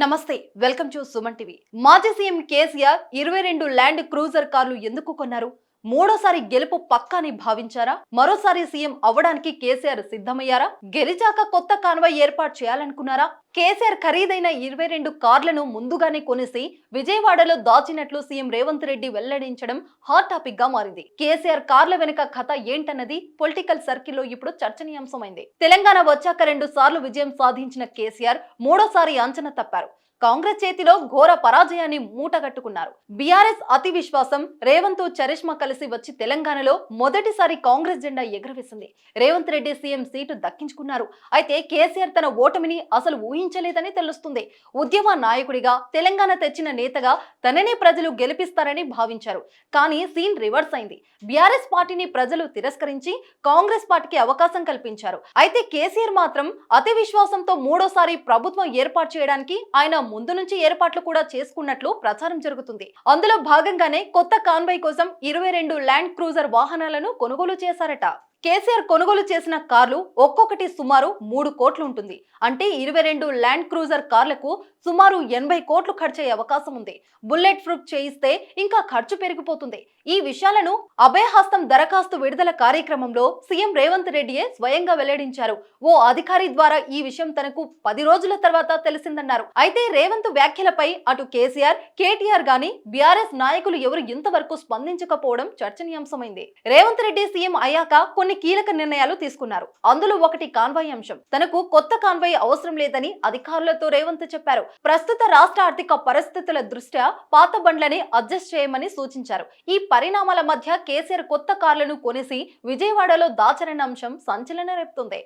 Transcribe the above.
నమస్తే welcome to Suman TV. మాజీ CM KCR 22 land cruiser కార్లు ఎందుకు కొన్నారు? మూడోసారి గెలుపు పక్కాని భావించారా? మరోసారి సీఎం అవ్వడానికి కేసీఆర్ సిద్ధమయ్యారా? గెలిచాక కొత్త కాన్వాయ్ ఏర్పాటు చేయాలనుకున్నారా? కేసీఆర్ ఖరీదైన 22 కార్లను ముందుగానే కొనేసి విజయవాడలో దాచినట్లు సీఎం రేవంత్ రెడ్డి వెల్లడించడం హాట్ టాపిక్ గా మారింది. కేసీఆర్ కార్ల వెనుక కథ ఏంటన్నది పొలిటికల్ సర్కిల్లో ఇప్పుడు చర్చనీయాంశమైంది. తెలంగాణ వచ్చాక 2 సార్లు విజయం సాధించిన కేసీఆర్ మూడోసారి అంచనా తప్పారు. కాంగ్రెస్ చేతిలో ఘోర పరాజయాన్ని మూటగట్టుకున్నారు. బీఆర్ఎస్ అతి విశ్వాసం రేవంత్ చరిష్మా కలిసి వచ్చి తెలంగాణలో మొదటిసారి కాంగ్రెస్ జెండా ఎగురవేసింది. రేవంత్ రెడ్డి సీఎం సీటు దక్కించుకున్నారు. అయితే కేసీఆర్ తన ఓటమిని అసలు ఊహించలేదని తెలుస్తుంది. ఉద్యమ నాయకుడిగా తెలంగాణ తెచ్చిన నేతగా తననే ప్రజలు గెలిపిస్తారని భావించారు. కానీ సీన్ రివర్స్ అయింది. బీఆర్ఎస్ పార్టీని ప్రజలు తిరస్కరించి కాంగ్రెస్ పార్టీకి అవకాశం కల్పించారు. అయితే కేసీఆర్ మాత్రం అతి విశ్వాసంతో మూడోసారి ప్రభుత్వం ఏర్పాటు చేయడానికి ఆయన ముందు నుంచి ఏర్పాట్లు కూడా చేసుకున్నట్లు ప్రచారం జరుగుతుంది. అందులో భాగంగానే కొత్త కాన్వాయ్ కోసం 22 ల్యాండ్ క్రూజర్ వాహనాలను కొనుగోలు చేశారట. కేసీఆర్ కొనుగోలు చేసిన కార్లు ఒక్కొక్కటి సుమారు 3 కోట్లు ఉంటుంది. అంటే 22 ల్యాండ్ క్రూజర్ కార్లకు సుమారు 80 కోట్లు ఖర్చయ్యే అవకాశం ఉంది. బుల్లెట్ ప్రూఫ్ చేయిస్తే ఇంకా ఖర్చు పెరిగిపోతుంది. ఈ విషయాలను అభయహస్తం దరఖాస్తు విడుదల కార్యక్రమంలో సీఎం రేవంత్ రెడ్డియే స్వయంగా వెల్లడించారు. ఓ అధికారి ద్వారా ఈ విషయం తనకు 10 రోజుల తర్వాత తెలిసిందన్నారు. అయితే రేవంత్ వ్యాఖ్యలపై అటు కేసీఆర్, కేటీఆర్ గాని బీఆర్ఎస్ నాయకులు ఎవరు ఇంతవరకు స్పందించకపోవడం చర్చనీయాంశమైంది. రేవంత్ రెడ్డి సీఎం అయ్యాక కొన్ని కీలక నిర్ణయాలు తీసుకున్నారు. అందులో ఒకటి కాన్వాయ్ అంశం. తనకు కొత్త కాన్వాయ్ అవసరం లేదని అధికారులతో రేవంత్ చెప్పారు. ప్రస్తుత రాష్ట్ర ఆర్థిక పరిస్థితుల దృష్ట్యా పాత బండ్లని అడ్జస్ట్ చేయమని సూచించారు. ఈ పరిణామాల మధ్య కేసీఆర్ కొత్త కార్లను కొనేసి విజయవాడలో దాచరన్న అంశం సంచలనం రేపుతుంది.